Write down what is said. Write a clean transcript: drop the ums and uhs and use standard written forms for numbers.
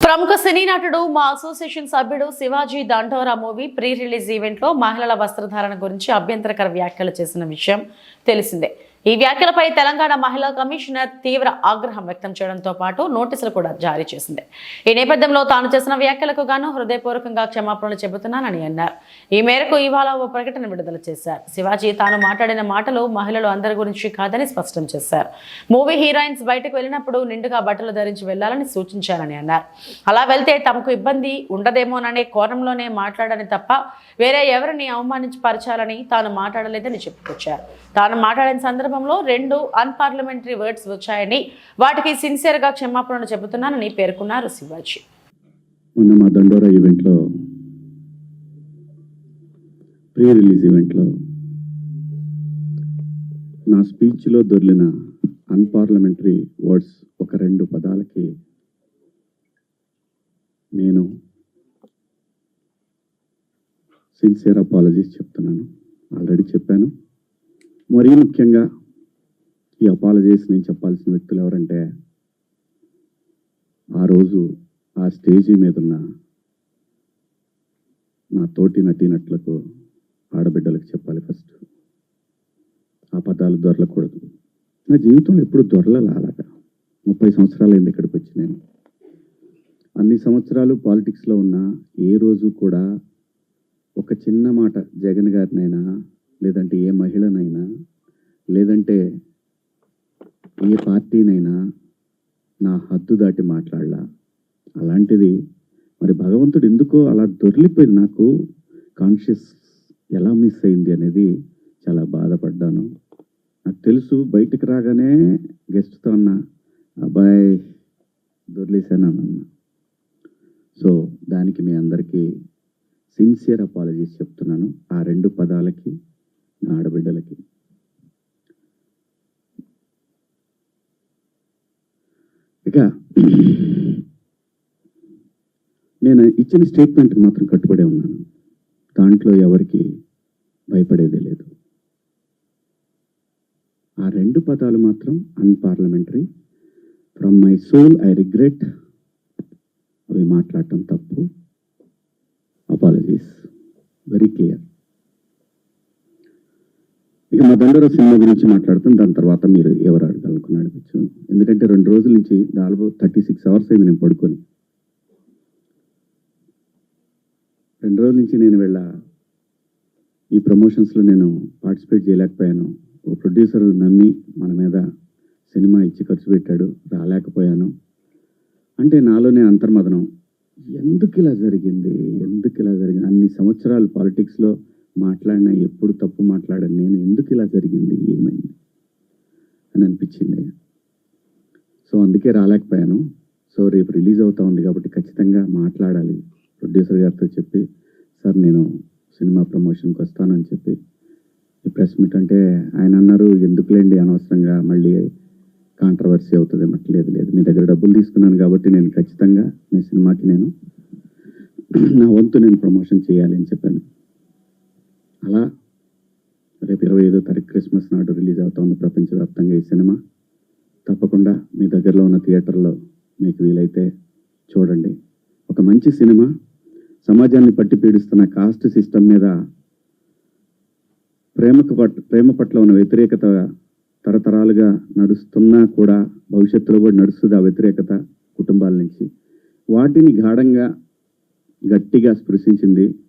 ప్రముఖ సినీ నటుడు మా అసోసియేషన్ సభ్యుడు శివాజీ దండోరా మూవీ ప్రీ రిలీజ్ ఈవెంట్ లో మహిళల వస్త్రధారణ గురించి అభ్యంతరకర వ్యాఖ్యలు చేసిన విషయం తెలిసిందే. ఈ వ్యాఖ్యలపై తెలంగాణ మహిళా కమిషనర్ తీవ్ర ఆగ్రహం వ్యక్తం చేయడంతో పాటు నోటీసులు కూడా జారీ చేసింది. ఈ నేపథ్యంలో తాను చేసిన వ్యాఖ్యలకు గాను హృదయపూర్వకంగా క్షమాపణలు చెబుతున్నానని అన్నారు. ఈ మేరకు ఇవాళ ఓ ప్రకటన విడుదల చేశారు. శివాజీ తాను మాట్లాడిన మాటలు మహిళలు అందరి గురించి కాదని స్పష్టం చేశారు. మూవీ హీరోయిన్స్ బయటకు వెళ్ళినప్పుడు నిండుగా బట్టలు ధరించి వెళ్లాలని సూచించారని అన్నారు. అలా వెళ్తే తమకు ఇబ్బంది ఉండదేమోననే కోణంలోనే మాట్లాడని తప్ప వేరే ఎవరిని అవమానించపరచాలని తాను మాట్లాడలేదని చెప్పుకొచ్చారు. తాను మాట్లాడిన సందర్భంలో 2 అన్పార్లమెంటరీ వర్డ్స్ వచ్చాయని వాటికి సిన్సియర్ గా క్షమాపణలు చెబుతున్నానని పేర్కొన్నారు శివాజీ. మొన్న మా దండోరా ఈవెంట్లో ప్రీ రిలీజ్ ఈవెంట్లో నా స్పీచ్లో దొర్లిన అన్పార్లమెంటరీ వర్డ్స్ ఒక 2 పదాలకి నేను సిన్సియర్ అపాలజీస్ చెప్తున్నాను. ఆల్రెడీ చెప్పాను. మరీ ముఖ్యంగా ఈ అపాలజీస్ నేను చెప్పాల్సిన వ్యక్తులు ఎవరంటే ఆ రోజు ఆ స్టేజీ మీద ఉన్న నా తోటి నటీనటులకు, ఆడబిడ్డలకు చెప్పాలి. ఫస్ట్ ఆ పదాలు దొరలకూడదు. నా జీవితంలో ఎప్పుడు దొరలలా. అలాగా 30 సంవత్సరాలైంది ఇక్కడికి వచ్చి. నేను అన్ని సంవత్సరాలు పాలిటిక్స్లో ఉన్నా ఏ రోజు కూడా ఒక చిన్న మాట జగన్ గారినైనా, లేదంటే ఏ మహిళనైనా, లేదంటే ఏ పార్టీనైనా నా హద్దు దాటి మాట్లాడలా. అలాంటిది మరి భగవంతుడు ఎందుకో అలా దొరికిపోయింది. నాకు కాన్షియస్ ఎలా మిస్ అయింది అనేది చాలా బాధపడ్డాను. నాకు తెలుసు బయటకు రాగానే గెస్ట్తో అన్న అబ్బాయి దొరిలేసాను అన్న. సో దానికి మీ అందరికీ సిన్సియర్ అపాలజీస్ చెప్తున్నాను. ఆ 2 పదాలకి, నా ఆడబిడ్డలకి. ఇక నేను ఇచ్చిన స్టేట్మెంట్కి మాత్రం కట్టుబడే ఉన్నాను. దాంట్లో ఎవరికి భయపడేదే లేదు. ఆ 2 పదాలు మాత్రం unparliamentary. From my soul I regret. అవి మాట్లాడటం తప్పు. Apologies very clear. ఇక మా దండోరా సినిమా గురించి మాట్లాడుతాం. దాని తర్వాత మీరు ఎవరు అడగాలనుకుని అడగచ్చు. ఎందుకంటే 2 రోజుల నుంచి దాదాపు 36 అవర్స్ అయింది నేను పడుకొని. 2 రోజుల నుంచి నేను ఈ ప్రమోషన్స్లో నేను పార్టిసిపేట్ చేయలేకపోయాను. ఓ ప్రొడ్యూసర్ నమ్మి మన మీద సినిమా ఇచ్చి ఖర్చు పెట్టాడు, రాలేకపోయాను. అంటే నాలోనే అంతర్మదనం. ఎందుకు ఇలా జరిగింది? అన్ని సంవత్సరాలు పాలిటిక్స్లో మాట్లాడినా ఎప్పుడు తప్పు మాట్లాడాను నేను. ఎందుకు ఇలా జరిగింది? ఏమైంది అని అనిపించింది. సో అందుకే రాలేకపోయాను. సో రేపు రిలీజ్ అవుతా ఉంది కాబట్టి ఖచ్చితంగా మాట్లాడాలి. ప్రొడ్యూసర్ గారితో చెప్పి, సార్ నేను సినిమా ప్రమోషన్కి వస్తానని చెప్పి ఈ ప్రెస్ మీట్ అంటే ఆయన అన్నారు, ఎందుకులేండి అనవసరంగా మళ్ళీ కాంట్రవర్సీ అవుతుంది. లేదు మీ దగ్గర డబ్బులు తీసుకున్నాను కాబట్టి నేను ఖచ్చితంగా మీ సినిమాకి నేను నా వంతు నేను ప్రమోషన్ చేయాలి అని చెప్పాను. అలా రేపు 25వ తారీఖు క్రిస్మస్ నాడు రిలీజ్ అవుతా ఉంది ప్రపంచవ్యాప్తంగా ఈ సినిమా. తప్పకుండా మీ దగ్గరలో ఉన్న థియేటర్లో మీకు వీలైతే చూడండి. ఒక మంచి సినిమా. సమాజాన్ని పట్టి పీడిస్తున్న కాస్ట్ సిస్టమ్ మీద ప్రేమ పట్ల ఉన్న వ్యతిరేకత తరతరాలుగా నడుస్తున్నా కూడా భవిష్యత్తులో కూడా నడుస్తుంది. ఆ వ్యతిరేకత కుటుంబాల నుంచి వాటిని గాఢంగా గట్టిగా స్పృశించింది